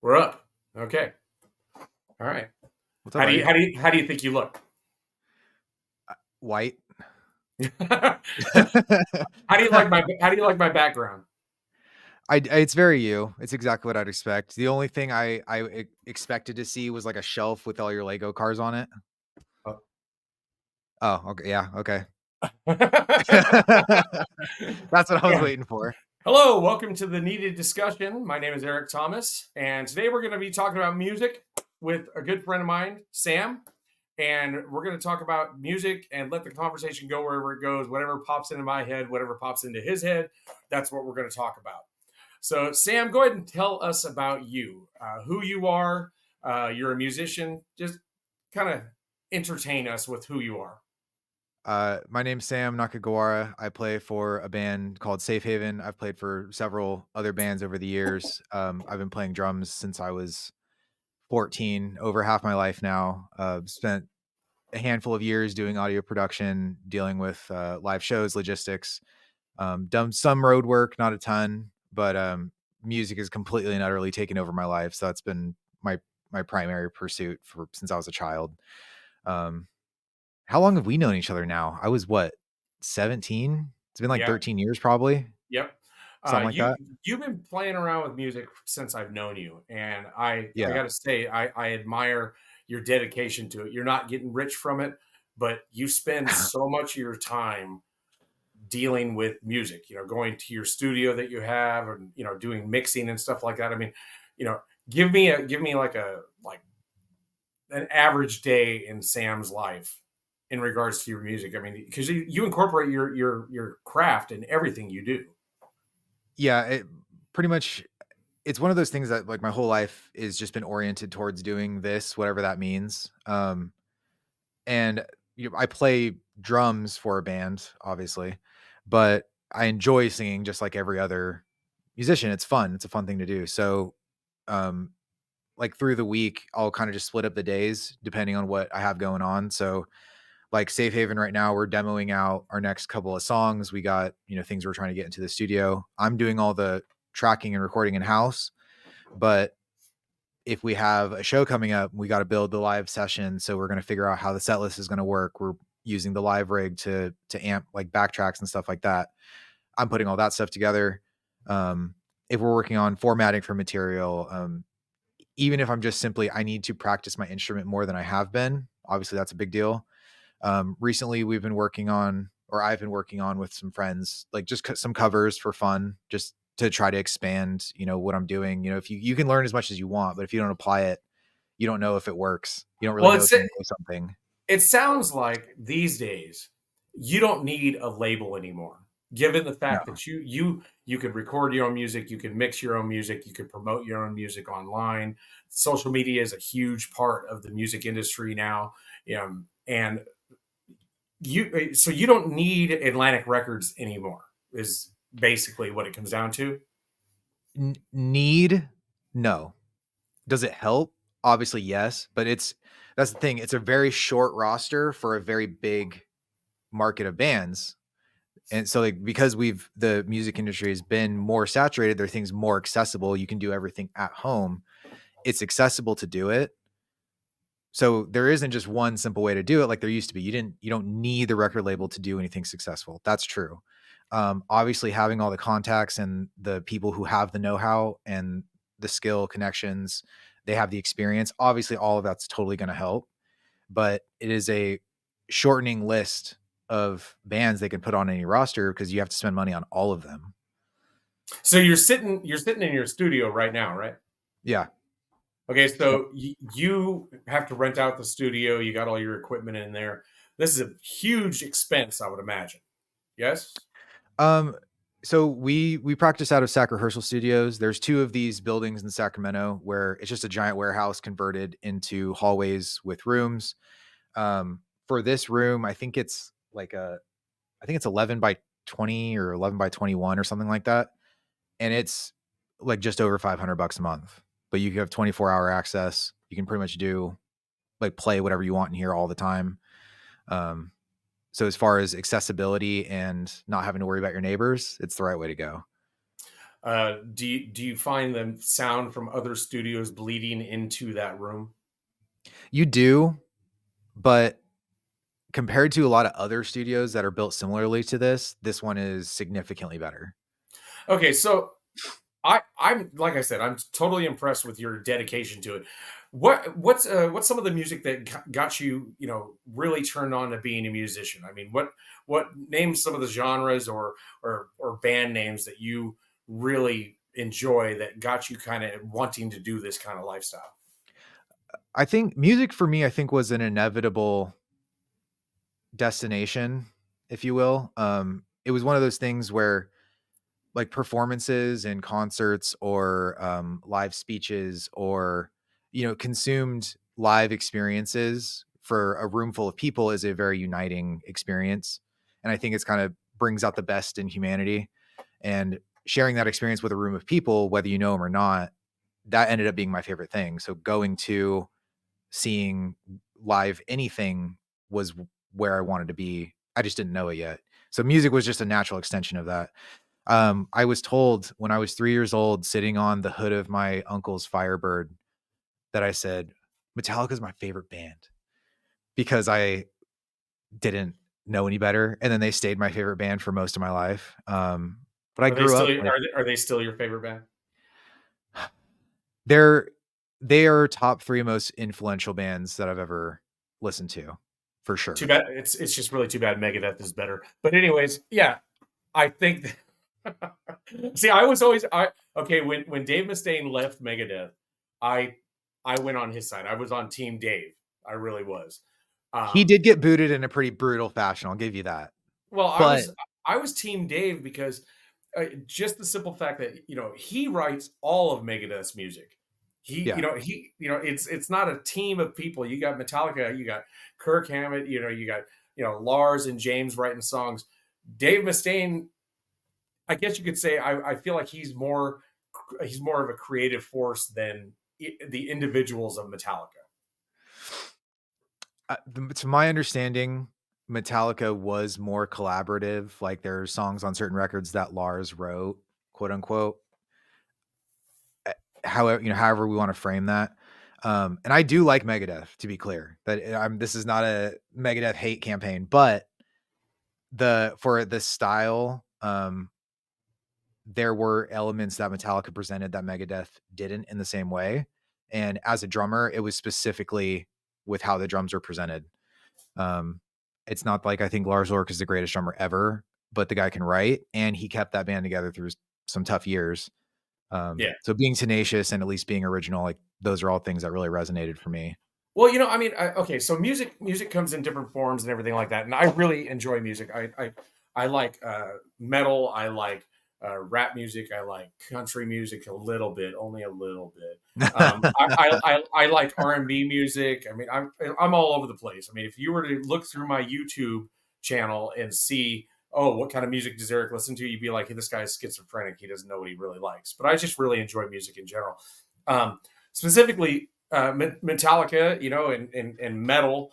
We're up. Okay. All right. What's up, How do you buddy? how do you how do you think you look? White. how how do you like my background? It's very you. It's exactly what I'd expect. The only thing I expected to see was like a shelf with all your Lego cars on it. Oh. Oh, okay. Yeah. Okay. Yeah. That's what I was waiting for. Hello, welcome to the Needed Discussion. My name is Eric Thomas, and today we're going to be talking about music with a good friend of mine, Sam. And we're going to talk about music and let the conversation go wherever it goes. Whatever pops into my head, whatever pops into his head, that's what we're going to talk about. So, Sam, go ahead and tell us about you, who you are. You're a musician. Just kind of entertain us with who you are. My name's Sam Nakagawara. I play for a band called Safe Haven. I've played for several other bands over the years. I've been playing drums since I was 14, over half my life now. Spent a handful of years doing audio production, dealing with live shows, logistics. Done some road work, not a ton, but music has completely and utterly taken over my life. So that's been my primary pursuit for since I was a child. Um, how long have we known each other now? I was what, 17? It's been like Yeah. 13 years, probably Yep. something like You that. you've been playing around with music since I've known you, and I Yeah. got to say I admire your dedication to it. You're not getting rich from it, but you spend so much of your time dealing with music. Going to your studio that you have, and doing mixing and stuff like that. I mean, you know, give me like an average day in Sam's life in regards to your music. I mean, because you incorporate your craft in everything you do. Yeah. Pretty much, it's one of those things that like my whole life is just been oriented towards doing this, whatever that means. And I play drums for a band, obviously, but I enjoy singing just like every other musician. It's fun. It's a fun thing to do. So, um, like through the week, I'll kind of just split up the days depending on what I have going on. So, like Safe Haven right now, we're demoing out our next couple of songs. We got, things we're trying to get into the studio. I'm doing all the tracking and recording in house, but if we have a show coming up, we got to build the live session. So we're going to figure out how the set list is going to work. We're using the live rig to amp like backtracks and stuff like that. I'm putting all that stuff together. If we're working on formatting for material, even if I'm just simply I need to practice my instrument more than I have been. Obviously, that's a big deal. Recently, we've been working on, or I've been working on with some friends, like just some covers for fun, just to try to expand, what I'm doing. If you can learn as much as you want, but if you don't apply it, you don't know if it works. You don't really Well, know if you know something. it sounds like these days you don't need a label anymore. Given the No. fact that you could record your own music, you can mix your own music, you can promote your own music online. Social media is a huge part of the music industry now, and you don't need Atlantic Records anymore. Is basically what it comes down to. Need? No. Does it help? Obviously, yes, but that's the thing. It's a very short roster for a very big market of bands. And so like because the music industry has been more saturated, there are things more accessible. You can do everything at home. It's accessible to do it. So there isn't just one simple way to do it like there used to be. You don't need the record label to do anything successful. That's true. Obviously having all the contacts and the people who have the know-how and the skill connections, they have the experience. Obviously all of that's totally going to help, but it is a shortening list of bands they can put on any roster because you have to spend money on all of them. So you're sitting in your studio right now, right? Yeah. Okay, Yep. so you have to rent out the studio. You got all your equipment in there. This is a huge expense, I would imagine. Yes. Um, so we practice out of Sac Rehearsal Studios. There's two of these buildings in Sacramento where it's just a giant warehouse converted into hallways with rooms. For this room, I think it's 11 by 20 or 11 by 21 or something like that. And it's like just over $500 a month, but you have 24-hour access. You can pretty much do like play whatever you want in here all the time. Um, so as far as accessibility and not having to worry about your neighbors, it's the right way to go. Do you find the sound from other studios bleeding into that room? You do, but compared to a lot of other studios that are built similarly to this one is significantly better. Okay, so I'm like I said, I'm totally impressed with your dedication to it. What's some of the music that got you, really turned on to being a musician? I mean, what name some of the genres or band names that you really enjoy that got you kind of wanting to do this kind of lifestyle? I think music for me, I think was an inevitable destination, if you will. It was one of those things where like performances and concerts or live speeches or consumed live experiences for a room full of people is a very uniting experience, and I think it's kind of brings out the best in humanity, and sharing that experience with a room of people, whether you know them or not, that ended up being my favorite thing. So going to seeing live anything was where I wanted to be. I just didn't know it yet. So music was just a natural extension of that. I was told when I was 3 years old, sitting on the hood of my uncle's Firebird, that I said, "Metallica is my favorite band," because I didn't know any better, and then they stayed my favorite band for most of my life. But I Are they grew still up like are they still your favorite band? they're they are top 3 most influential bands that I've ever listened to, for Too sure. bad it's just really too bad Megadeth is better. But anyways, yeah, I think see, I was always I okay, when Dave Mustaine left Megadeth, I I went on his side. I was on team Dave. I really was. He Um, did get booted in a pretty brutal fashion, I'll give you that. well, But I was team Dave because just the simple fact that he writes all of Megadeth's music. yeah. It's not a team of people. You got Metallica, you got Kirk Hammett, you got Lars and James writing songs. Dave Mustaine, I guess you could say, I feel like he's more of a creative force than the individuals of Metallica. To my understanding, Metallica was more collaborative. Like there are songs on certain records that Lars wrote, quote unquote. However, however we want to frame that. And I do like Megadeth, to be clear. That this is not a Megadeth hate campaign, but the for this style, there were elements that Metallica presented that Megadeth didn't in the same way. And as a drummer, it was specifically with how the drums were presented. Um, it's not like I think Lars Ulrich is the greatest drummer ever, but the guy can write, and he kept that band together through some tough years. Yeah. So being tenacious and at least being original, like those are all things that really resonated for me. Well, I mean, okay, so music comes in different forms and everything like that, and I really enjoy music. I like metal. I like rap music. I like country music a little bit, only a little bit. I like R&B music. I mean, I'm all over the place. I mean, if you were to look through my YouTube channel and see, oh, what kind of music does Eric listen to, you'd be like, hey, this guy's schizophrenic. He doesn't know what he really likes. But I just really enjoy music in general. Specifically, Metallica, and metal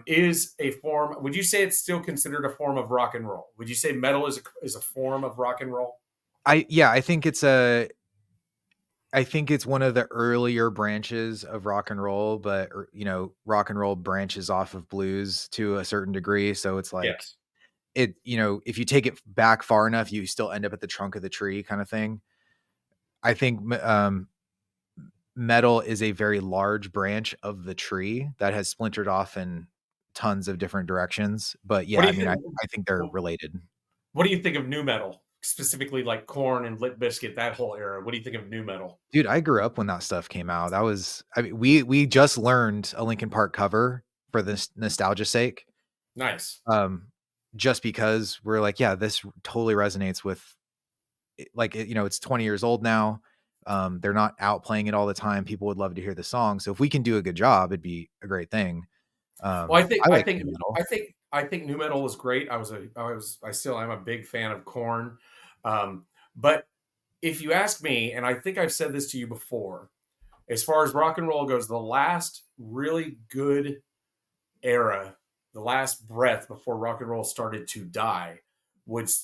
is a form. Would you say it's still considered a form of rock and roll? Would you say metal is a form of rock and roll? I think it's one of the earlier branches of rock and roll, but rock and roll branches off of blues to a certain degree. So it's like Yes. if you take it back far enough, you still end up at the trunk of the tree kind of thing. I think metal is a very large branch of the tree that has splintered off in tons of different directions. But What yeah, do I you mean, think? I think they're related. What do you think of new metal, specifically like Korn and Limp Bizkit, that whole era? What do you think of new metal? Dude, I grew up when that stuff came out. That was, I mean, we just learned a Linkin Park cover for this nostalgia sake. Nice. Um, just because we're like, yeah, this totally resonates with like it's 20 years old now. They're not out playing it all the time. People would love to hear the song. So if we can do a good job, it'd be a great thing. Well, I think I I like think new metal. I think I think new metal was great. I still am a big fan of Korn, but if you ask me, and I think I've said this to you before, as far as rock and roll goes, the last really good era, the last breath before rock and roll started to die,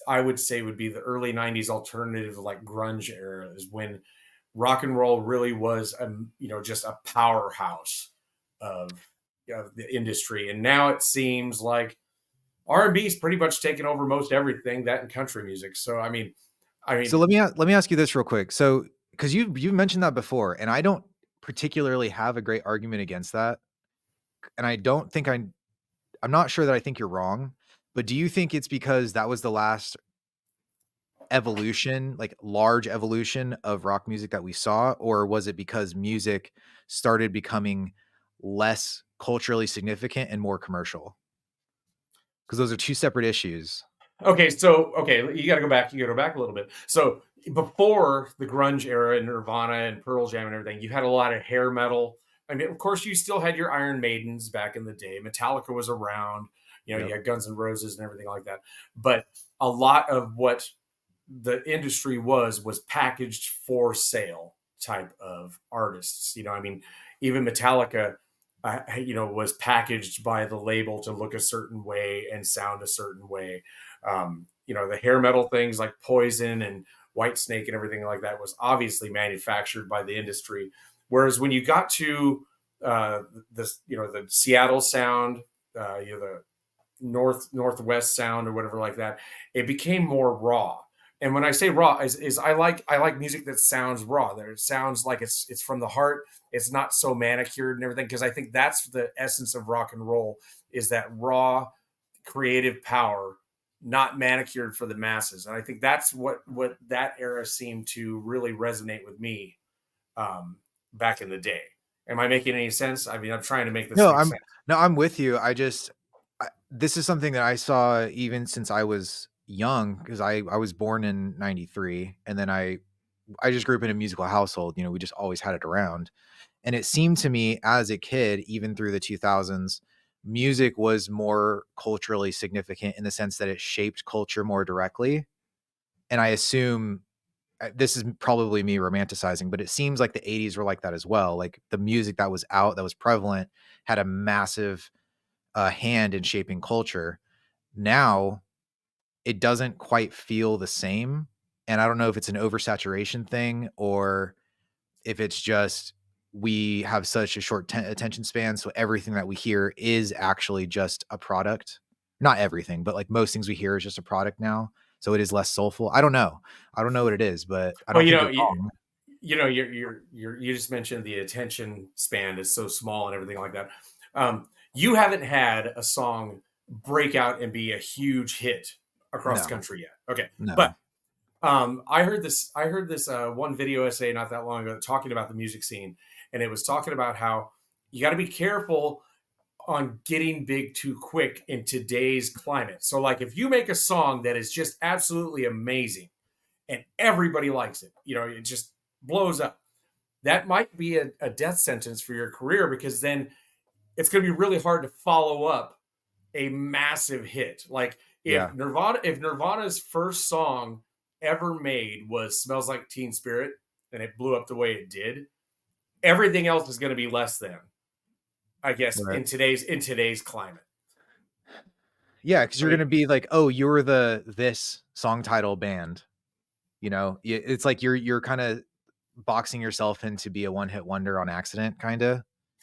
I would say would be the early '90s alternative like grunge era is when rock and roll really was just a powerhouse of, the industry. And now it seems like R&B's pretty much taken over most everything, that and country music. So So let me ask you this real quick. So because you've mentioned that before, and I don't particularly have a great argument against that, and I don't think I'm not sure that I think you're wrong, but do you think it's because that was the last evolution, like large evolution of rock music that we saw, or was it because music started becoming less culturally significant and more commercial? Because those are two separate issues. Okay, so okay, you got to go back. You got to go back a little bit. So before the grunge era and Nirvana and Pearl Jam and everything, you had a lot of hair metal. I mean, of course, you still had your Iron Maidens back in the day. Metallica was around. You Yep. had Guns N' Roses and everything like that. But a lot of what the industry was packaged for sale type of artists. I mean, even Metallica, was packaged by the label to look a certain way and sound a certain way. The hair metal things like Poison and White Snake and everything like that was obviously manufactured by the industry. Whereas when you got to the Seattle sound, the northwest sound or whatever like that, it became more raw. And when I say raw, is I like music that sounds raw. That it sounds like it's from the heart. It's not so manicured and everything, because I think that's the essence of rock and roll, is that raw creative power, not manicured for the masses. And I think that's what that era seemed to really resonate with me, back in the day. Am I making any sense? I mean, I'm trying to make this No, make I'm sense. no, I'm with you. This is something that I saw even since I was young, because I was born in '93, and then I just grew up in a musical household. We just always had it around. And it seemed to me as a kid, even through the 2000s, music was more culturally significant in the sense that it shaped culture more directly. And I assume this is probably me romanticizing, but it seems like the 80s were like that as well. Like the music that was out, that was prevalent, had a massive hand in shaping culture. Now, it doesn't quite feel the same. And I don't know if it's an oversaturation thing or if it's just we have such a short attention span, so everything that we hear is actually just a product. Not everything, but like most things we hear is just a product now, so it is less soulful. I don't know. I don't know what it is, but I Well, don't think you're wrong. you just mentioned the attention span is so small and everything like that. You haven't had a song break out and be a huge hit across the No, country yet. Okay, but no. I heard this one video essay not that long ago talking about the music scene, and it was talking about how you got to be careful on getting big too quick in today's climate. So, like, if you make a song that is just absolutely amazing and everybody likes it, it just blows up. That might be a death sentence for your career, because then it's going to be really hard to follow up a massive hit. Like Yeah, if Nirvana's first song ever made was "Smells Like Teen Spirit" and it blew up the way it did, everything else is going to be less than, I guess, right. in today's climate. Yeah, because I you're mean, gonna be like, oh, you're the this song title band. It's like you're kind of boxing yourself in to be a one hit wonder on accident, kind of.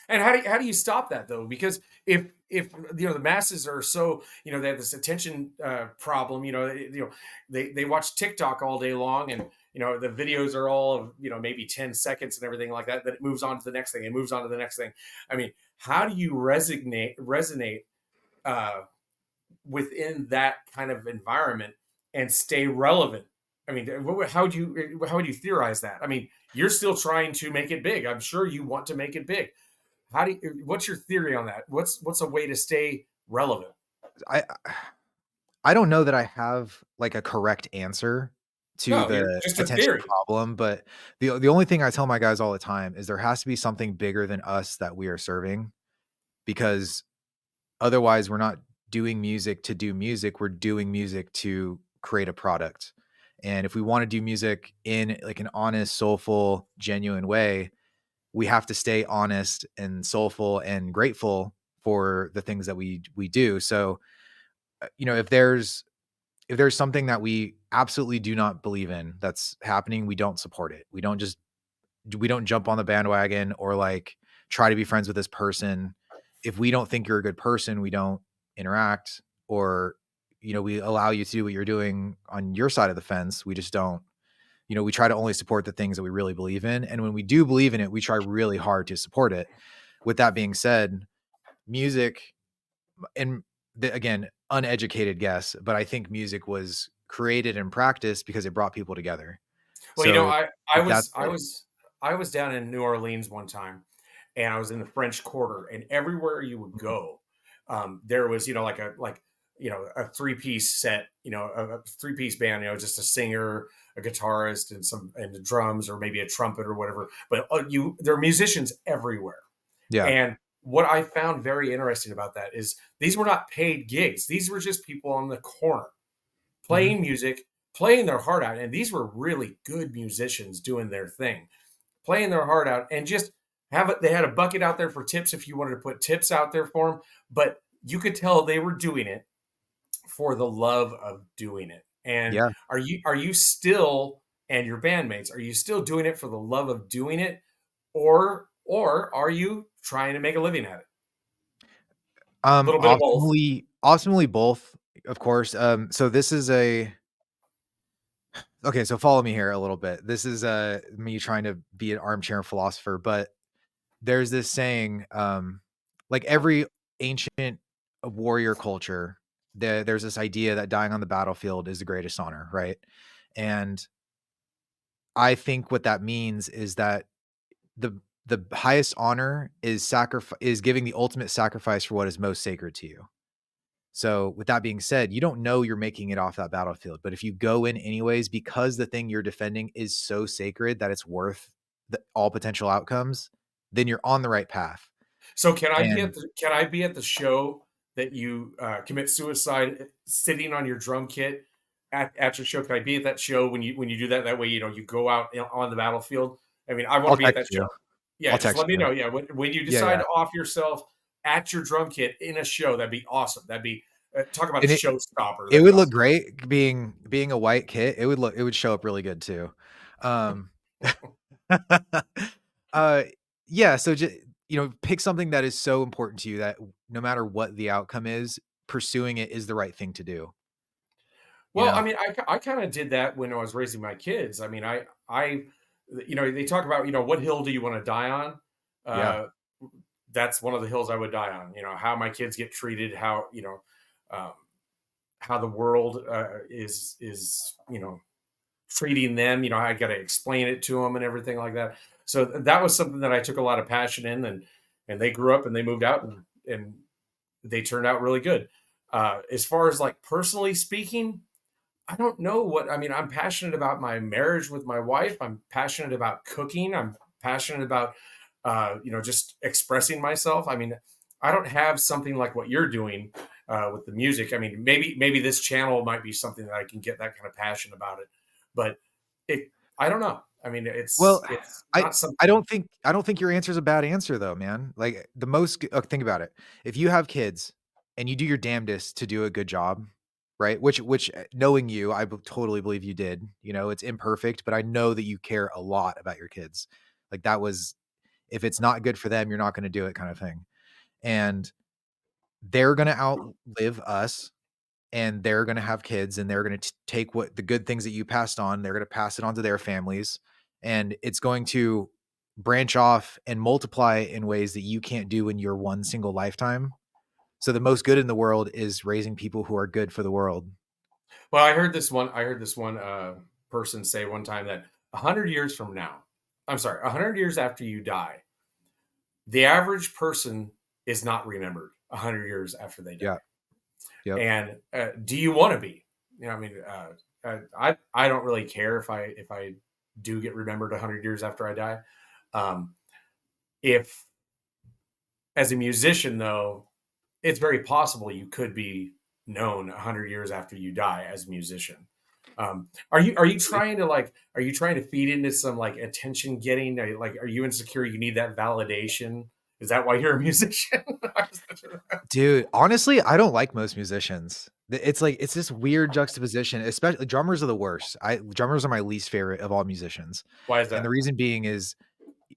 and how do you stop that though? Because if the masses are so, they have this attention problem. They watch TikTok all day long, and the videos are all of maybe 10 seconds and everything like that. That it moves on to the next thing and moves on to the next thing. I mean, how do you resonate uh, within that kind of environment and stay relevant? I mean, how would you theorize that? I mean, you're still trying to make it big. I'm sure you want to make it big. What's your theory on that? What's a way to stay relevant? I I don't know that I have like a correct answer to No, you're the just a attention theory. problem, but the only thing I tell my guys all the time is there has to be something bigger than us that we are serving, because otherwise we're not doing music to do music, we're doing music to create a product. And if we want to do music in like an honest, soulful, genuine way, we have to stay honest and soulful and grateful for the things that we do. So, if there's if there's something that we absolutely do not believe in that's happening, we don't support it. We don't jump on the bandwagon or like try to be friends with this person. If we don't think you're a good person, we don't interact, or we allow you to do what you're doing on your side of the fence. We just don't, we try to only support the things that we really believe in. And when we do believe in it, we try really hard to support it. With that being said, music, and again, uneducated guess, but I think music was created and practiced because it brought people together. Well, So I if that's was I it. was I was down in New Orleans one time, and I was in the French Quarter, and everywhere you would Mhm. go, there was a three-piece set, a three-piece band, just a singer, a guitarist, and the drums, or maybe a trumpet or whatever. But there are musicians everywhere, Yeah. and what I found very interesting about that is these were not paid gigs; these were just people on the corner Mhm. playing music, playing their heart out. And these were really good musicians doing their thing, playing their heart out, and just have it. They had a bucket out there for tips if you wanted to put tips out there for them. But you could tell they were doing it for the love of doing it. And Yeah. are you still, and your bandmates, are you still doing it for the love of doing it, or are you trying to make a living at it? A little bit of both. Optimally both, of course. So this is a okay, so follow me here a little bit. This is me trying to be an armchair philosopher, but there's this saying, like every ancient warrior culture, there's this idea that dying on the battlefield is the greatest honor, right? And I think what that means is that the highest honor is giving the ultimate sacrifice for what is most sacred to you. So, with that being said, you don't know you're making it off that battlefield, but if you go in anyways because the thing you're defending is so sacred that it's worth all potential outcomes, then you're on the right path. So And can I be at the show that you commit suicide sitting on your drum kit at your show? Can I be at that show when you do that? That way, you go out on the battlefield. I mean, I want to I'll be at text that you. show. Yeah, I'll just text let me you. know. Yeah, when you Yeah, decide yeah. to off yourself at your drum kit in a show, that'd be awesome. That'd be talk about a And showstopper. it That'd be would look awesome. great being a white kit. It would show up really good too. Um uh yeah, so just pick something that is so important to you that no matter what the outcome is, pursuing it is the right thing to do, you Well, I know? mean, I kind of did that when I was raising my kids. I mean, they talk about, what hill do you want to die on? Yeah. Uh, that's one of the hills I would die on. How my kids get treated, um, how the world is treating them. I got to explain it to them and everything like that. So that was something that I took a lot of passion in, and they grew up and they moved out, and they turned out really good. As far as like personally speaking, I don't know what I mean. I'm passionate about my marriage with my wife. I'm passionate about cooking. I'm passionate about, just expressing myself. I mean, I don't have something like what you're doing with the music. I mean, maybe this channel might be something that I can get that kind of passion about it, but it, I don't know. I mean, Well, it's I not something. I don't think your answer is a bad answer though, man. Like the most think about it. If you have kids and you do your damnedest to do a good job, right? Which knowing you, totally believe you did. It's imperfect, but I know that you care a lot about your kids. Like that was if it's not good for them, you're not going to do it kind of thing. And they're going to outlive us and they're going to have kids and they're going to take what the good things that you passed on, they're going to pass it on to their families and it's going to branch off and multiply in ways that you can't do in your one single lifetime. So the most good in the world is raising people who are good for the world. Well, I heard this one person say one time that 100 years from now, I'm sorry, 100 years after you die, the average person is not remembered 100 years after they die. Yeah. Yep. And do you want to be? I mean, I don't really care if I do get remembered 100 years after I die. Um, if as a musician, though, it's very possible you could be known 100 years after you die as a musician. Are you trying to feed into some like attention getting? Are you insecure? You need that validation. Is that why you're a musician? Dude, honestly, I don't like most musicians. It's like it's this weird juxtaposition, especially drummers are the worst. Drummers are my least favorite of all musicians. Why is And the that? reason being is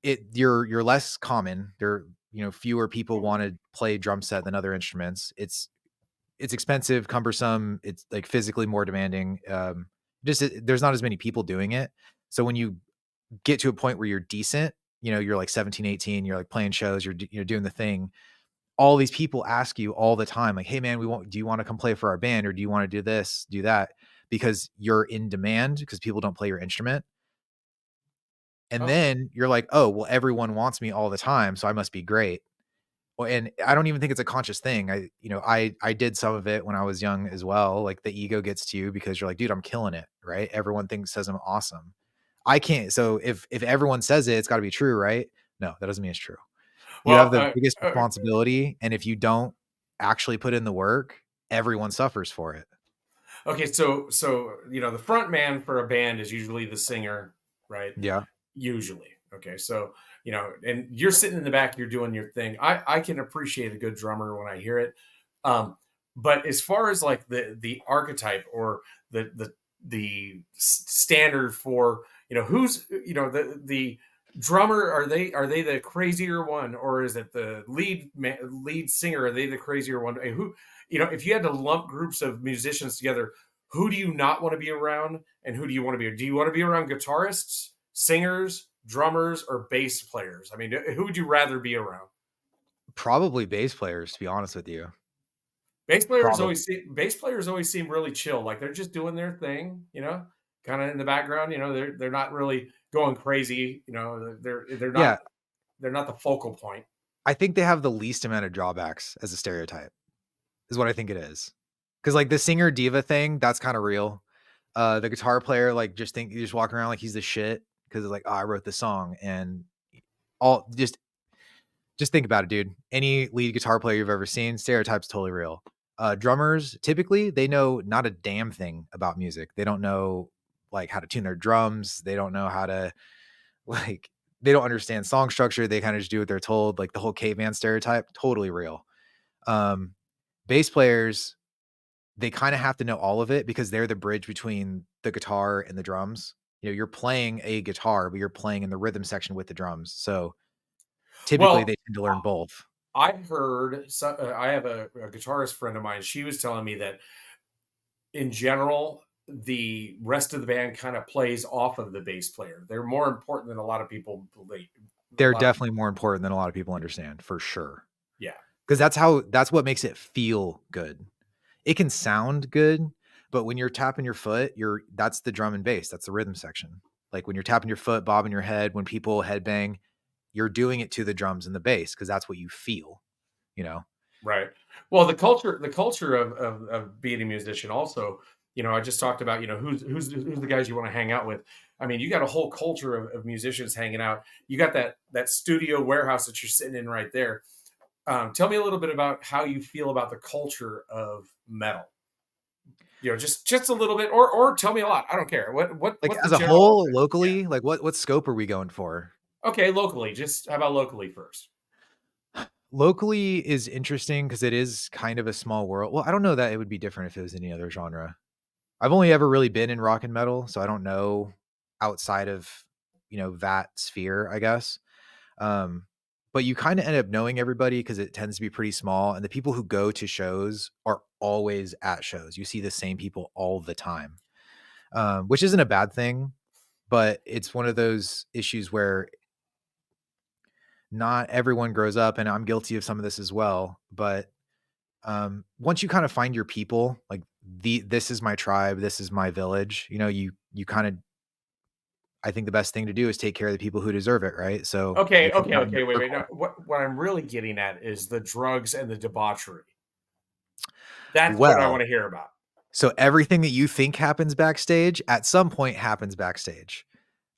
you're less common. There, fewer people want to play drum set than other instruments. It's expensive, cumbersome, it's like physically more demanding. There's not as many people doing it. So when you get to a point where you're decent, you're like 17, 18, you're like playing shows, you're doing the thing. All these people ask you all the time, like, hey man, do you want to come play for our band? Or do you want to do this, do that? Because you're in demand because people don't play your instrument. And Okay. then you're like, oh, well, everyone wants me all the time. So I must be great. Well, and I don't even think it's a conscious thing. I did some of it when I was young as well. Like the ego gets to you because you're like, dude, I'm killing it, right? Everyone says I'm awesome. I can't. So if everyone says it, it's got to be true, right? No, that doesn't mean it's true. You have Well, the biggest responsibility, and if you don't actually put in the work, everyone suffers for it. okay. So the front man for a band is usually the singer, right? Yeah. Usually. Okay. So and you're sitting in the back, you're doing your thing. I can appreciate a good drummer when I hear it. Um, but as far as like the archetype or the standard for who's the drummer, are they the crazier one, or is it the lead singer, are they the crazier one? Who, if you had to lump groups of musicians together, who do you not want to be around, and who do you want to be around? Guitarists, singers, drummers, or bass players? I mean, who would you rather be around? Probably bass players, to be honest with you. Probably. Bass players always seem really chill, like they're just doing their thing, kind of in the background. They're not really going crazy. They're Yeah. not the focal point. I think they have the least amount of drawbacks as a stereotype, is what I think it is. Because like the singer diva thing, that's kind of real. The guitar player, like you just walk around like he's the shit because it's like, oh, I wrote the song and all just think about it, dude. Any lead guitar player you've ever seen, stereotype's totally real. Drummers, typically, they know not a damn thing about music. They don't know like how to tune their drums. They don't know how to like they don't understand song structure. They kind of just do what they're told. Like the whole caveman stereotype, totally real. Um, Bass players, they kind of have to know all of it because they're the bridge between the guitar and the drums. You're playing a guitar, but you're playing in the rhythm section with the drums. So typically Well, they tend to learn both. I heard. I have a guitarist friend of mine. She was telling me that in general, the rest of the band kind of plays off of the bass player. They're more important than a lot of people believe. A They're lot of definitely more important than a lot of people understand, for sure. Yeah, Because that's what makes it feel good. It can sound good, but when you're tapping your foot, that's the drum and bass. That's the rhythm section. Like when you're tapping your foot, bobbing your head, when people headbang, you're doing it to the drums and the bass because that's what you feel, you know? right. Well, the culture of being a musician also. I just talked about who's the guys you want to hang out with. I mean, you got a whole culture of musicians hanging out. You got that studio warehouse that you're sitting in right there. Tell me a little bit about how you feel about the culture of metal. Just a little bit, or tell me a lot. I don't care. Like What the as a general? whole, Yeah. locally, like what scope are we going for? Okay, locally. Just how about locally first? Locally is interesting because it is kind of a small world. Well, I don't know that it would be different if it was any other genre. I've only ever really been in rock and metal, so I don't know outside of, that sphere, I guess. Um, but you kind of end up knowing everybody because it tends to be pretty small. And the people who go to shows are always at shows. You see the same people all the time, which isn't a bad thing, but it's one of those issues where not everyone grows up. And I'm guilty of some of this as well. But once you kind of find your people, like this is my tribe, this is my village, you kind of, I think the best thing to do is take care of the people who deserve it, right? So Okay, you hang okay, out in your okay. Wait, wait. Now, circle. what I'm really getting at is the drugs and the debauchery. That's what I Well, want to hear about. so everything that you think happens backstage at some point happens backstage.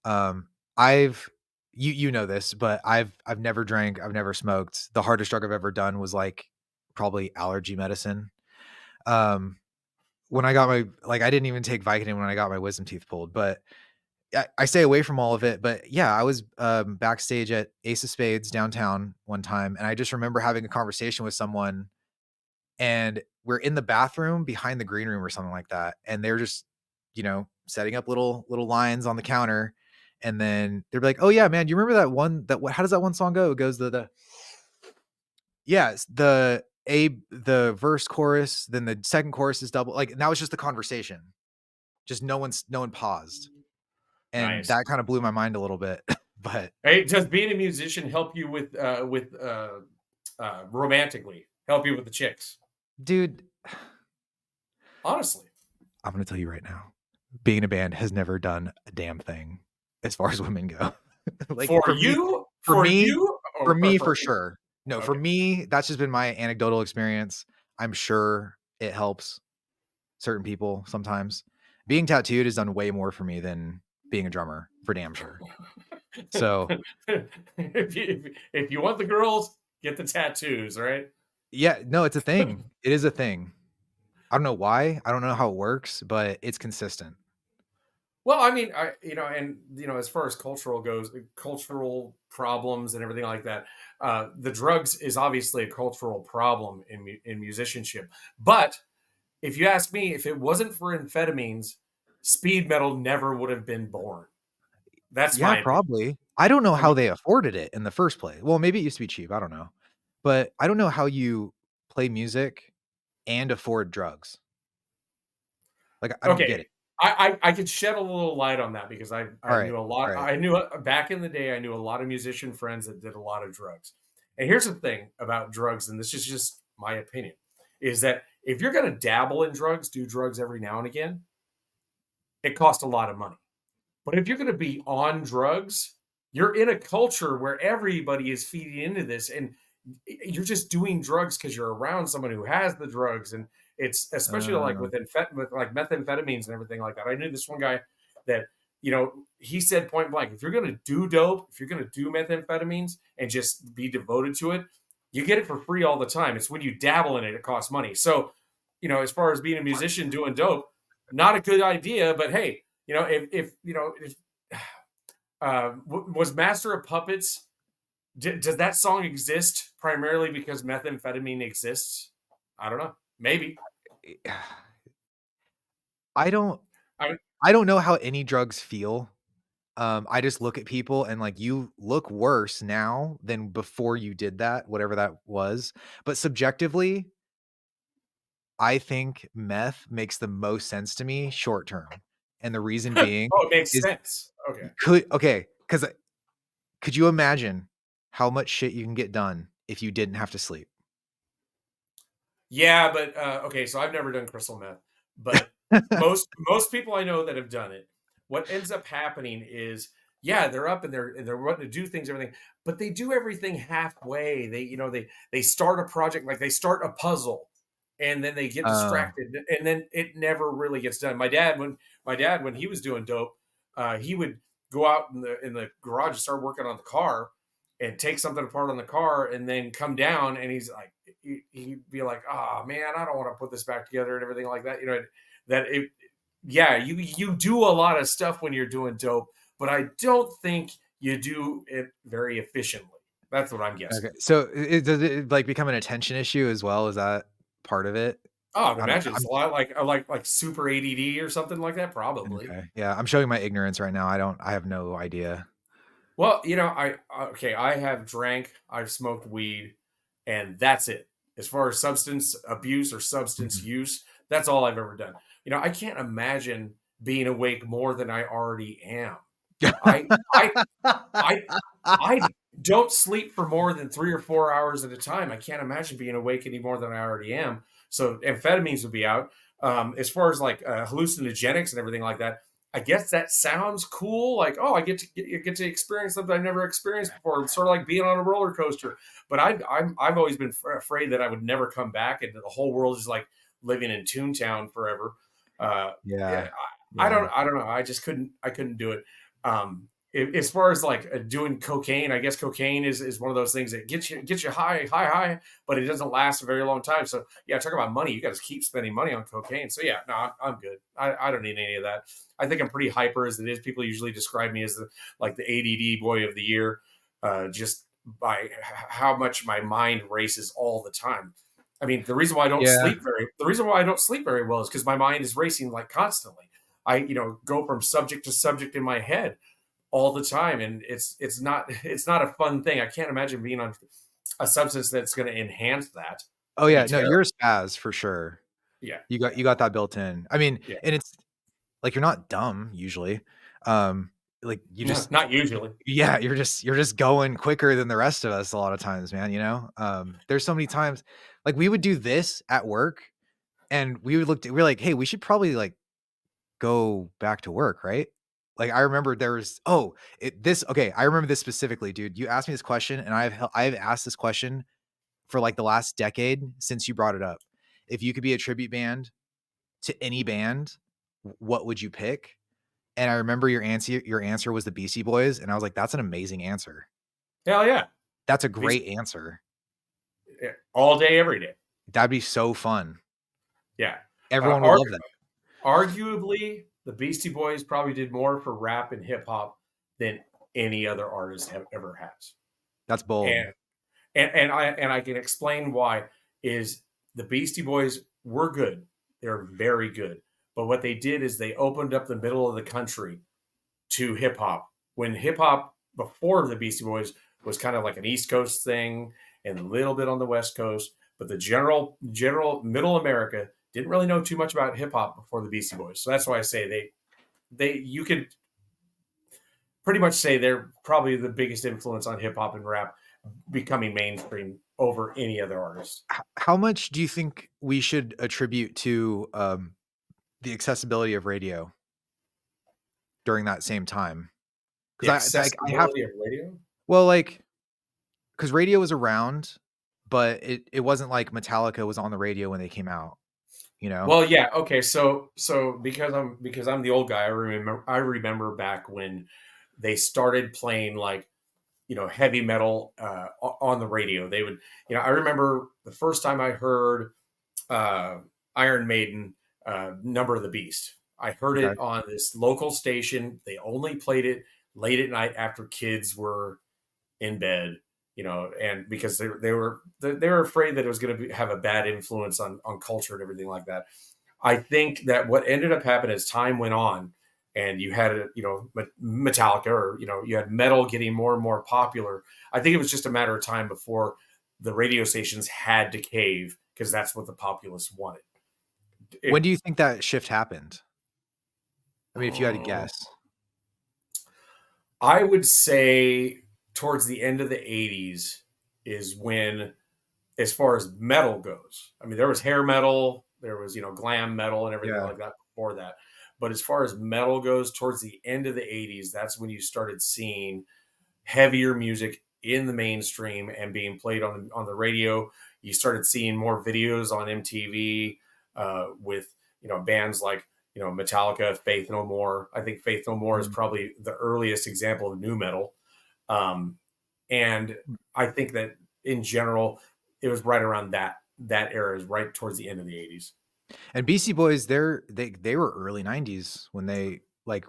Um, I've you know this, but I've never drank, I've never smoked. The hardest drug I've ever done was like probably allergy medicine. Um, when I got I didn't even take Vicodin when I got my wisdom teeth pulled, but I stay away from all of it. But yeah, I was backstage at Ace of Spades downtown one time, and I just remember having a conversation with someone and we're in the bathroom behind the green room or something like that, and they're just, setting up little lines on the counter, and then they're like, "Oh yeah, man, you remember that one that what how does that one song go? It goes the yeah, it's the verse chorus, then the second chorus is double like, and that was just the conversation. Just no one paused, and Nice. that kinda blew my mind a little bit, but Hey, does being a musician help you with romantically? Help you with the chicks? dude, Honestly, I'm gonna tell you right now, being in a band has never done a damn thing as far as women go. Like, for for me you, for for me you, for or me, for for people? sure. No, for Okay. me, that's just been my anecdotal experience. I'm sure it helps certain people sometimes. Being tattooed has done way more for me than being a drummer, for damn sure. So, If you want the girls, get the tattoos, right? yeah, no, it's a thing. It is a thing. I don't know why, I don't know how it works, but it's consistent. Well, I mean, as far as cultural goes, cultural problems and everything like that, the drugs is obviously a cultural problem in musicianship. But if you ask me, if it wasn't for amphetamines, speed metal never would have been born. That's Yeah, my opinion. probably. I don't know I how mean, they afforded it in the first place. Well, maybe it used to be cheap, I don't know. But I don't know how you play music and afford drugs. Like, I don't get okay, it. I could shed a little light on that because I Alright, knew a lot. alright. I knew back in the day, I knew a lot of musician friends that did a lot of drugs. And here's the thing about drugs, and this is just my opinion, is that if you're going to dabble in drugs, do drugs every now and again, it costs a lot of money. But if you're going to be on drugs, you're in a culture where everybody is feeding into this, and you're just doing drugs because you're around someone who has the drugs, and it's especially like Uh, with like methamphetamines and everything like that. I knew this one guy that he said point blank, if you're going to do dope, if you're going to do methamphetamines and just be devoted to it, you get it for free all the time. It's when you dabble in it, it costs money. So, as far as being a musician doing dope, not a good idea. But hey, if was Master of Puppets? Does that song exist primarily because methamphetamine exists? I don't know. Maybe. I don't I I don't know how any drugs feel. I just look at people and, like, you look worse now than before you did that, whatever that was. But subjectively, I think meth makes the most sense to me short term. And the reason oh, being it makes is sense. Okay. because could you imagine how much shit you can get done if you didn't have to sleep? Yeah, but okay. So I've never done crystal meth, but most people I know that have done it, what ends up happening is, yeah, they're up and they're wanting to do things, everything, but they do everything halfway. They start a project, like they start a puzzle, and then they get Oh, distracted, and then it never really gets done. My dad when he was doing dope, he would go out in the garage and start working on the car, and take something apart on the car, and then come down, and he's like, he'd be like, "Oh man, I don't want to put this back together," and everything like that. That it, yeah, you do a lot of stuff when you're doing dope, but I don't think you do it very efficiently. That's what I'm guessing. okay. So does it like become an attention issue as well? Is that part of it? Oh, I'd I'm imagine it's I'm a lot like super ADD or something like that, probably. okay. Yeah, I'm showing my ignorance right now. I have no idea. Well, I have drank, I've smoked weed, and that's it. As far as substance abuse or substance Mhm. use, that's all I've ever done. I can't imagine being awake more than I already am. I I I I don't sleep for more than 3 or 4 hours at a time. I can't imagine being awake any more than I already am. So amphetamines would be out. As far as like hallucinogenics and everything like that, I guess that sounds cool. Like, oh, I get to experience something I've never experienced before. It's sort of like being on a roller coaster. But I've always been afraid that I would never come back, and the whole world is like living in Toontown forever. Yeah, Yeah. I Yeah. don't know. I couldn't do it. As far as like doing cocaine, I guess cocaine is one of those things that gets you high, but it doesn't last a very long time. So yeah, talk about money. You got to keep spending money on cocaine. So yeah, no, I'm good. I don't need any of that. I think I'm pretty hyper as it is. People usually describe me as the ADD boy of the year, just by how much my mind races all the time. I mean, Yeah. the reason why I don't sleep very well is because my mind is racing like constantly. I, go from subject to subject in my head all the time, and it's not a fun thing. I can't imagine being on a substance that's going to enhance that. Oh, It'd be yeah. No, terrible. you're a spaz for sure. Yeah, You got that built in. I mean, yeah. and it's like, you're not dumb usually. Um, like, you No, just not usually. yeah, you're just going quicker than the rest of us a lot of times, man, you know? There's so many times like, we would do this at work, and we're like, "Hey, we should probably, like, go back to work, right?" Like, I remember there was oh, this okay, I remember this specifically, dude. You asked me this question, and I've asked this question for, like, the last decade since you brought it up. If you could be a tribute band to any band, what would you pick? And I remember your answer was the Beastie Boys, and I was like, "That's an amazing answer. Hell yeah, That's a Beast, great answer. all day, every day. That'd be so fun. Yeah. Uh, Everyone would ar- love that." Arguably, the Beastie Boys probably did more for rap and hip hop than any other artist have ever has. That's bold. And and I can explain why. Is the Beastie Boys were good. They're very good. But what they did is they opened up the middle of the country to hip hop. When hip hop before the Beastie Boys was kind of like an East Coast thing and a little bit on the West Coast, but the general middle America didn't really know too much about hip hop before the Beastie Boys. So that's why I say they you could pretty much say they're probably the biggest influence on hip hop and rap becoming mainstream over any other artist. How much do you think we should attribute to, the accessibility of radio during that same time? The Because I have accessibility of radio. well, like, because radio was around, but it wasn't like Metallica was on the radio when they came out, you know? Well, yeah, okay. So because I'm the old guy, I remember back when they started playing like heavy metal on the radio. They would I remember the first time I heard uh, Iron Maiden, Number of the Beast. I heard Okay. it on this local station. They only played it late at night after kids were in bed, and because they were afraid that it was going to have a bad influence on culture and everything like that. I think that what ended up happening as time went on, and you had Metallica, or you had metal getting more and more popular. I think it was just a matter of time before the radio stations had to cave because that's what the populace wanted. When It, do you think that shift happened? I mean, if you had to oh, guess. I would say towards the end of the '80s is when, as far as metal goes, I mean, there was hair metal, there was glam metal and everything Yeah. like that before that. But as far as metal goes, towards the end of the '80s, that's when you started seeing heavier music in the mainstream and being played on the radio. You started seeing more videos on MTV with bands like Metallica, Faith No More. I think Faith No More is Mm. probably the earliest example of new metal, um, and I think that in general it was right around that era, is right towards the end of the '80s. And Beastie Boys, they were early 90s when they, like,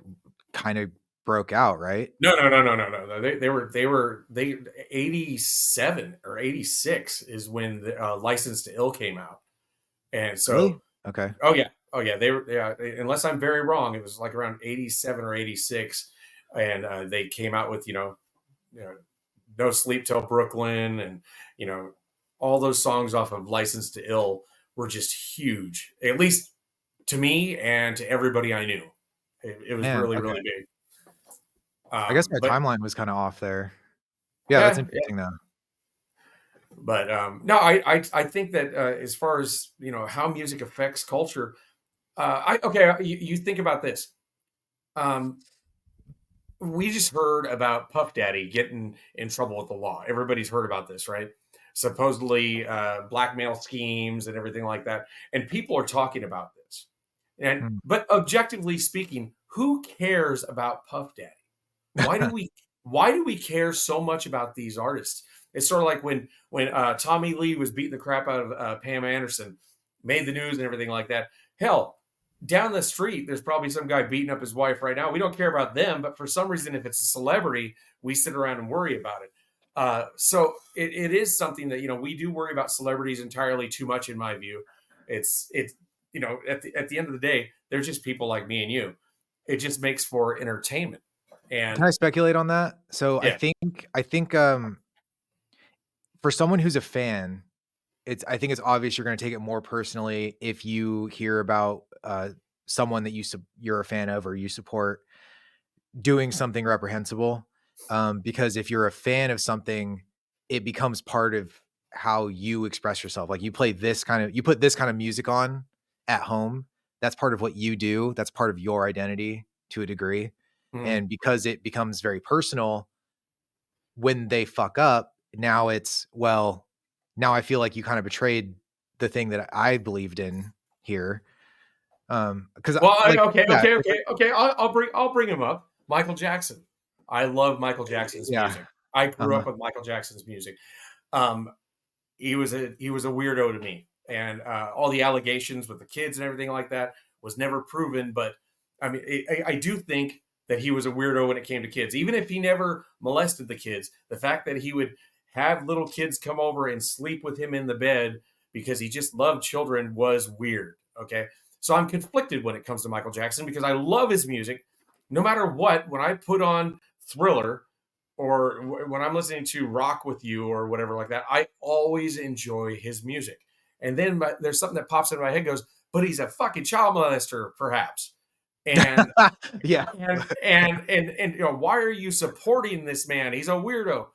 kinda broke out, right? No, no, no, no, no, no, no. They 87 or '86 is when the License to Ill came out, and Really? so Okay. oh yeah, they were, yeah. Unless I'm very wrong, it was like around '87 or '86, and they came out with you know No Sleep Till Brooklyn, and you know all those songs off of License to Ill were just huge, at least to me and to everybody I knew. It was Man, really okay. really big. I guess my But timeline was kinda off there. Yeah, that's yeah, yeah. interesting, though. But no, I think that as far as how music affects culture, I okay. You think about this. Um, we just heard about Puff Daddy getting in trouble with the law. Everybody's heard about this, right? Supposedly blackmail schemes and everything like that, and people are talking about this. And Mm. but objectively speaking, who cares about Puff Daddy? Why do we why do we care so much about these artists? It's sort of like when Tommy Lee was beating the crap out of Pam Anderson, made the news and everything like that. Hell, down the street, there's probably some guy beating up his wife right now. We don't care about them, but for some reason, if it's a celebrity, we sit around and worry about it. So it is something that we do worry about celebrities entirely too much, in my view. It's at the end of the day, they're just people like me and you. It just makes for entertainment, Can and I speculate on that? So yeah. I think for someone who's a fan, I think it's obvious you're gonna take it more personally if you hear about, someone that you're a fan of or you support doing something reprehensible, because if you're a fan of something, it becomes part of how you express yourself. Like, you put this kind of music on at home, that's part of what you do, that's part of your identity to a degree, Mhm. and because it becomes very personal, when they fuck up, now it's, well, now I feel like you kind of betrayed the thing that I believed in here. 'Cause Well, like, okay, yeah, okay, like, okay, okay. I'll bring him up. Michael Jackson. I love Michael Jackson's yeah, music. I grew uh-huh, up with Michael Jackson's music. Um, he was a weirdo to me, and all the allegations with the kids and everything like that was never proven. But I mean, I do think that he was a weirdo when it came to kids, even if he never molested the kids. The fact that he would have little kids come over and sleep with him in the bed because he just loved children was weird. Okay, so I'm conflicted when it comes to Michael Jackson because I love his music. No matter what, when I put on Thriller or when I'm listening to Rock with You or whatever like that, I always enjoy his music. And then there's something that pops into my head, goes, but he's a fucking child molester, perhaps. And yeah. why are you supporting this man? He's a weirdo.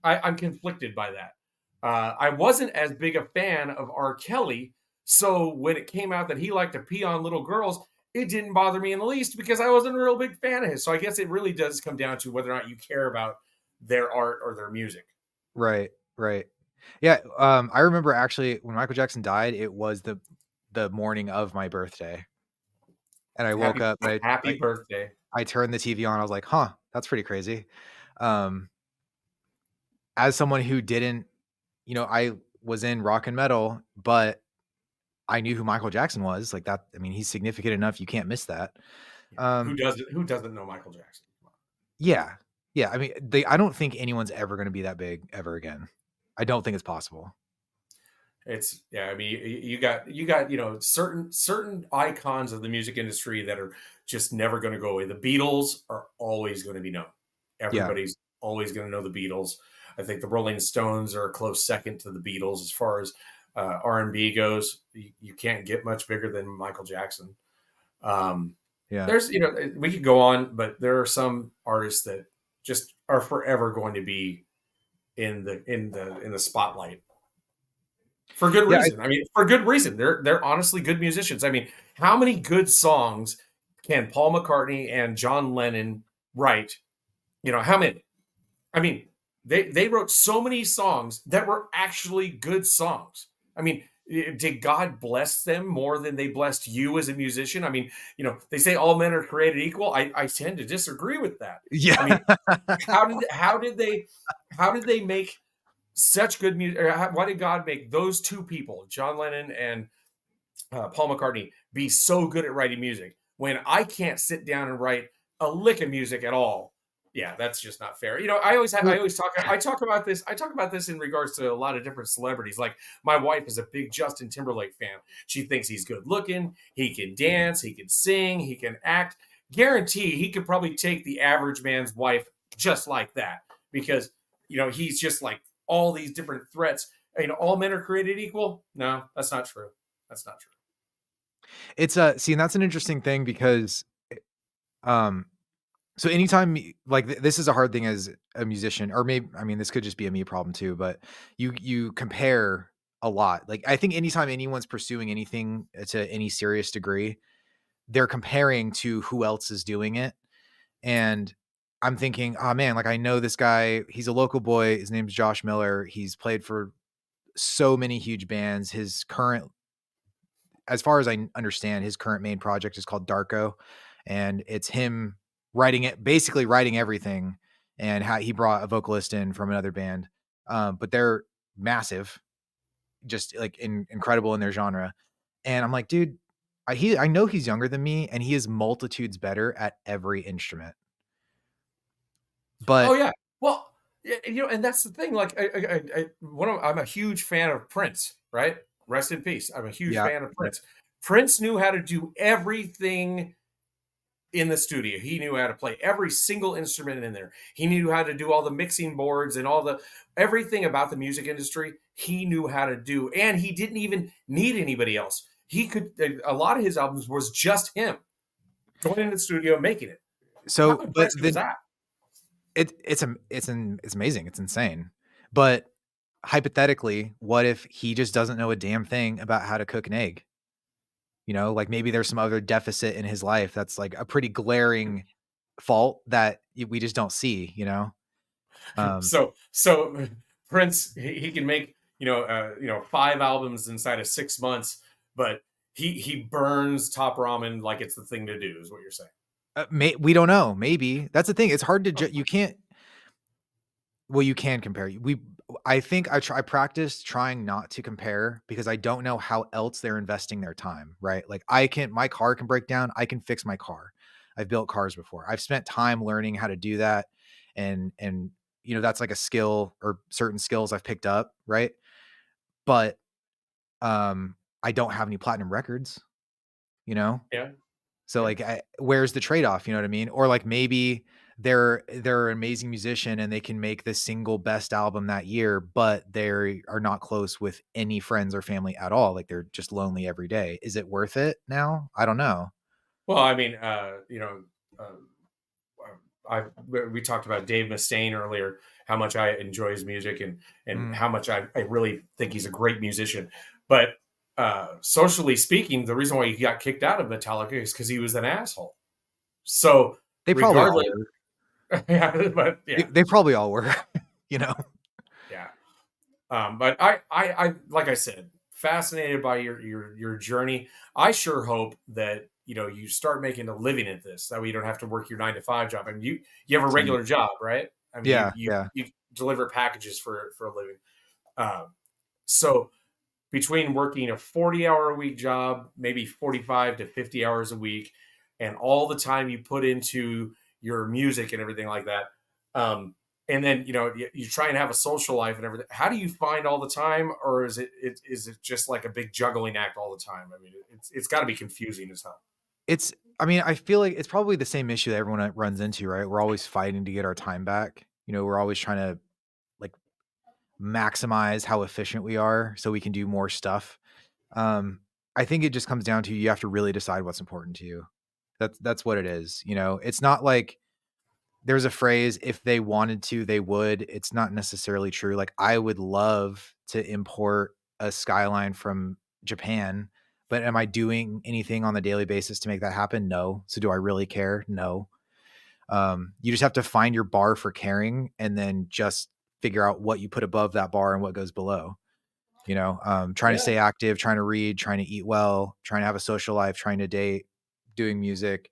I'm conflicted by that. I wasn't as big a fan of R. Kelly, so when it came out that he liked to pee on little girls, it didn't bother me in the least because I wasn't a real big fan of his. So I guess it really does come down to whether or not you care about their art or their music. Right, right. Yeah, I remember actually when Michael Jackson died, it was the morning of my birthday, and I woke Happy up, and happy birthday. I turned the TV on, I was like, "Huh, that's pretty crazy." Um, as someone who didn't, I was in rock and metal, but I knew who Michael Jackson was, like, that, I mean, he's significant enough, you can't miss that. Yeah. Who Um, doesn't who doesn't know Michael Jackson? yeah, yeah, I mean, I don't think anyone's ever gonna be that big ever again. I don't think it's possible. It's yeah. I mean, you got certain icons of the music industry that are just never going to go away. The Beatles are always going to be known. Yeah, Everybody's always going to know the Beatles. I think the Rolling Stones are a close second to the Beatles as far as R&B goes. You can't get much bigger than Michael Jackson. Um, yeah. there's we could go on, but there are some artists that just are forever going to be in the spotlight for good Yeah, reason. I mean, for good reason. They're honestly good musicians. I mean, how many good songs can Paul McCartney and John Lennon write? How many? I mean, they wrote so many songs that were actually good songs. I mean, did God bless them more than they blessed you as a musician? I mean, they say all men are created equal. I tend to disagree with that. I yeah. mean, how did they make such good music? Why did God make those two people, John Lennon and Paul McCartney, be so good at writing music when I can't sit down and write a lick of music at all? Yeah, that's just not fair. I talk about this in regards to a lot of different celebrities. Like my wife is a big Justin Timberlake fan. She thinks he's good looking, he can dance, he can sing, he can act. Guarantee he could probably take the average man's wife just like that because he's just like all these different threats. All men are created equal. No, that's not true. That's not true. It's a see, and that's an interesting thing because, um, so anytime like this is a hard thing as a musician, or maybe, I mean, this could just be a me problem too, but you compare a lot. Like, I think anytime anyone's pursuing anything to any serious degree, they're comparing to who else is doing it. And I'm thinking, oh man, like I know this guy, he's a local boy, his name's Josh Miller. He's played for so many huge bands. His current, as far as I understand, his current main project is called Darko, and it's him writing it, basically writing everything, and how he brought a vocalist in from another band. But they're massive, just like incredible in their genre. And I'm like, dude, I know he's younger than me, and he is multitudes better at every instrument. Oh But yeah. Well, Yeah, and that's the thing. Like, I'm a huge fan of Prince. Right, rest in peace. I'm a huge Yeah. fan of Yep. Prince. Prince knew how to do everything in the studio. He knew how to play every single instrument in there. He knew how to do all the mixing boards and all the everything about the music industry. He knew how to do, and he didn't even need anybody else. He could. A lot of his albums was just him going in the studio and making it. How So, but impressive is then that? it's amazing. It's insane. But hypothetically, what if he just doesn't know a damn thing about how to cook an egg? You know, like maybe there's some other deficit in his life that's like a pretty glaring fault that we just don't see, you know? Um, So Prince, he can make five albums inside of 6 months, but he burns Top Ramen like it's the thing to do. Is what you're saying? we don't know. Maybe that's the thing. It's hard to, you can't, well, you can compare. I think I practice trying not to compare because I don't know how else they're investing their time, right? Like my car can break down. I can fix my car. I've built cars before. I've spent time learning how to do that. And, that's like a skill or certain skills I've picked up. Right. But, I don't have any platinum records, you know? Yeah, So, yeah. like, where's the trade-off, you know what I mean? Or, like, maybe they're an amazing musician and they can make the single best album that year, but they are not close with any friends or family at all, like, they're just lonely every day. Is it worth it now? I don't know. Well, I mean, uh, we talked about Dave Mustaine earlier. How much I enjoy his music and Mm. how much I really think he's a great musician. But socially speaking, the reason why he got kicked out of Metallica is because he was an asshole. So They probably all regardless, were. yeah, but They yeah, they probably all were, you know? yeah. But I, like I said, fascinated by your journey. I sure hope that you start making a living at this. That way you don't have to work your 9 to 5 job. I mean, you have a Same. regular job, right? I mean, you Yeah, you yeah. you deliver packages for a living. Um, so between working a 40-hour a week job, maybe 45 to 50 hours a week, and all the time you put into your music and everything like that. And then you try and have a social life and everything. How do you find all the time, or is it just like a big juggling act all the time? I mean, it's got to be confusing as hell. I mean, I feel like it's probably the same issue that everyone runs into, right? We're always fighting to get our time back. We're always trying to, like, maximize how efficient we are so we can do more stuff. Um, I think it just comes down to you have to really decide what's important to you. That's what it is. It's not like there's a phrase, if they wanted to, they would. It's not necessarily true. Like I would love to import a skyline from Japan, but am I doing anything on the daily basis to make that happen? No. So do I really care? No. You just have to find your bar for caring and then just figure out what you put above that bar and what goes below. Trying to Yeah, stay active, trying to read, trying to eat well, trying to have a social life, trying to date, doing music,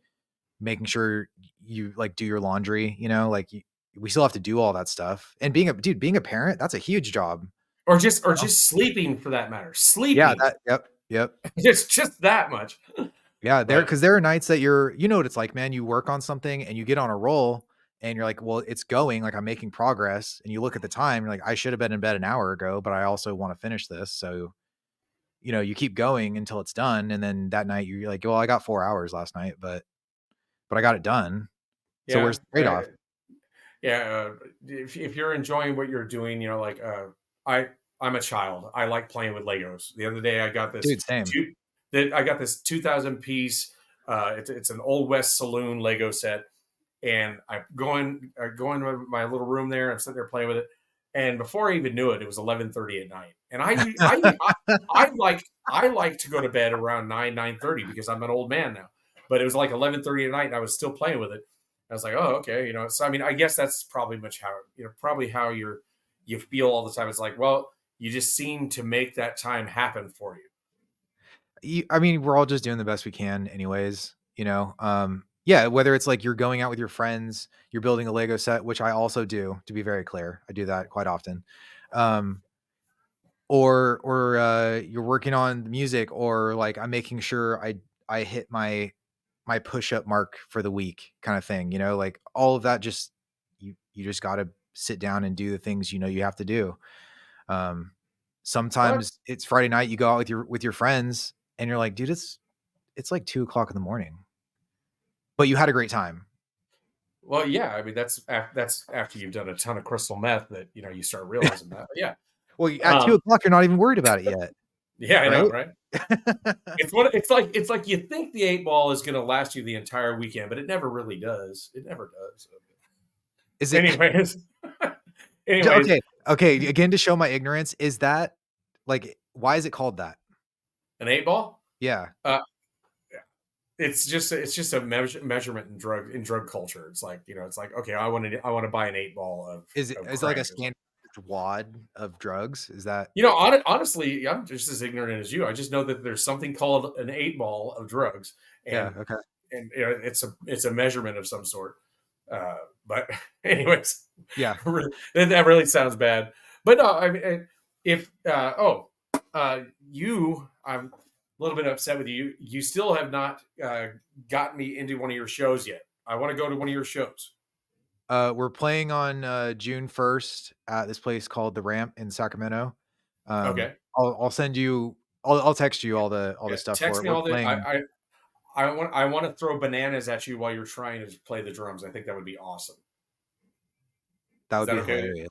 making sure you like do your laundry, like we still have to do all that stuff. And being a parent, that's a huge job. or just sleeping for that matter. Yeah, Sleeping, that yep. just that much. Yeah, But because there are nights that you know what it's like, man, you work on something and you get on a roll and you're like, well, it's going, like I'm making progress. And you look at the time, you're like, I should have been in bed an hour ago, but I also want to finish this. So, you keep going until it's done. And then that night you're like, well, I got 4 hours last night, but I got it done. So yeah, where's the trade-off? yeah. If you're enjoying what you're doing, like I I'm a child. I like playing with Legos. The other day I got this Dude, same. two that I got this 2,000 piece. It's an old West saloon Lego set, and I go in my little room there. I'm sitting there playing with it, and before I even knew it, it was 11:30 at night. And I like to go to bed around 9:30 because I'm an old man now. But it was like 11:30 at night, and I was still playing with it. I was like, oh, okay, So I mean, I guess that's probably how you feel all the time. It's like, well, you just seem to make that time happen for you. I mean, we're all just doing the best we can anyways. Yeah, whether it's like you're going out with your friends, you're building a Lego set, which I also do, to be very clear. I do that quite often. Um, or you're working on the music, or like I'm making sure I hit my push-up mark for the week kind of thing, like all of that. Just you just got to sit down and do the things you have to do. Um, Well, sometimes it's Friday night, you go out with your friends, and you're like, dude, it's like 2 o'clock in the morning, but you had a great time. well, yeah. I mean, that's after you've done a ton of crystal meth that you start realizing that. But yeah, Well, at two um, o'clock, you're not even worried about it yet, yeah, I know, right? right? It's like you think the 8 ball is going to last you the entire weekend, but it never really does. It never does. Is it Anyways, anyways, okay? Okay, again, to show my ignorance, is that like why is it called that? an 8 ball. Yeah. Uh, it's just a measurement in drug culture. It's like it's like, okay, I want to buy an 8 ball of Is it like a crank or something. standard wad of drugs? Is that Honestly, I'm just as ignorant as you. I just know that there's something called an 8 ball of drugs, yeah, and okay. it's a measurement of some sort. Uh, but anyways, Yeah. that really sounds bad. But no, I mean, if I'm a little bit upset with you. You still have not gotten me into one of your shows yet. I want to go to one of your shows. We're playing on June 1st at this place called The Ramp in Sacramento. Okay. I'll send you I'll text you all the Yeah. stuff for Text it. me We're all the. playing I want to throw bananas at you while you're trying to play the drums. I think that would be awesome. That Is would that be okay? hilarious.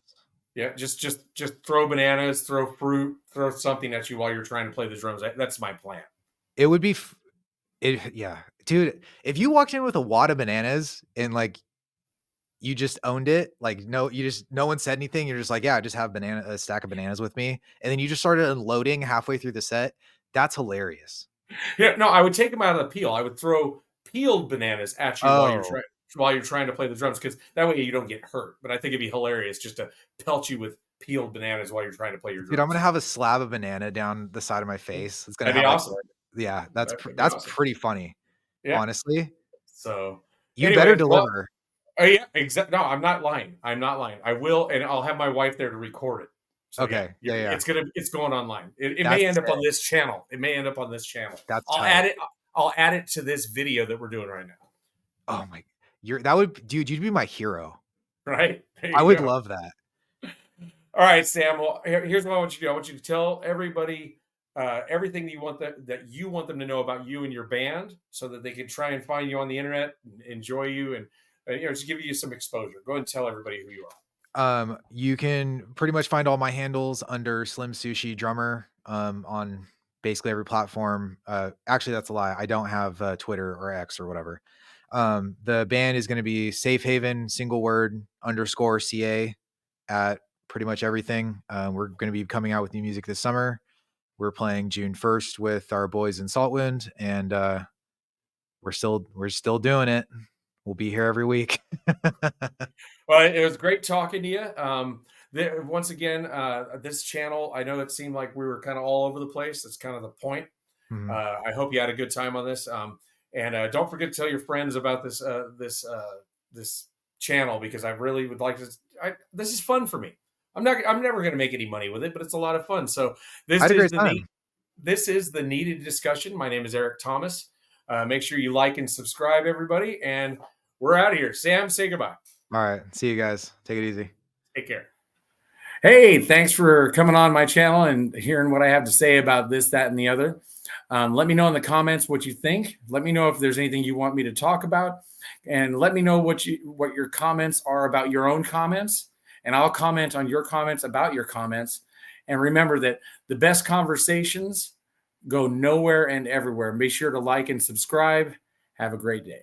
Yeah. Just throw bananas, throw fruit, throw something at you while you're trying to play the drums. That's my plan. It would be yeah. Dude, if you walked in with a wad of bananas and like you just owned it, like no one said anything, you're just like, yeah, I just have a stack of bananas with me, and then you just started unloading halfway through the set, that's hilarious. Yeah. No, I would take them out of the peel. I would throw peeled bananas at you Oh, while you're trying to play the drums, because that way you don't get hurt. But I think it'd be hilarious just to pelt you with peeled bananas while you're trying to play your dude, I'm gonna drums. have a slab of banana down the side of my face. It's gonna That'd be have like awesome. yeah, That'd be that's awesome. pretty funny, Yeah. honestly. So, You better anyways, well, deliver. yeah, exactly. No, I'm not lying. I'm not lying. I will, and I'll have my wife there to record it. So yeah, Okay, yeah, yeah. it's going online. It may That's end up on sick. this channel. It may end up on this channel. That's I'll tight. add it. I'll add it to this video that we're doing right now. Oh my that would dude, you'd be my hero. Right there, I you would go. love that. All right, Sam. Well, here's what I want you to do. I want you to tell everybody everything that you want them to know about you and your band, so that they can try and find you on the internet, and enjoy you, and just give you some exposure. Go ahead and tell everybody who you are. You can pretty much find all my handles under Slim Sushi Drummer, on basically every platform. Actually, that's a lie. I don't have Twitter or X or whatever. The band is going to be Safe Haven, single word underscore CA at pretty much everything. We're going to be coming out with new music this summer. We're playing June 1st with our boys in Saltwind, and we're still doing it. We'll be here every week. Well, it was great talking to you. Once again, this channel, I know it seemed like we were kind of all over the place. That's kind of the point. Mhm. I hope you had a good time on this. And don't forget to tell your friends about this channel, because I really would like to. This is fun for me. I'm never going to make any money with it, but it's a lot of fun. So I this had a is great the neat. time. This is the Needed Discussion. My name is Eric Thomas. Make sure you like and subscribe, everybody, and we're out of here. Sam, say goodbye. All right. See you guys. Take it easy. Take care. Hey, thanks for coming on my channel and hearing what I have to say about this, that, and the other. Let me know in the comments what you think. Let me know if there's anything you want me to talk about, and let me know what your comments are about your own comments, and I'll comment on your comments about your comments. And remember that the best conversations go nowhere and everywhere. Be sure to like and subscribe. Have a great day.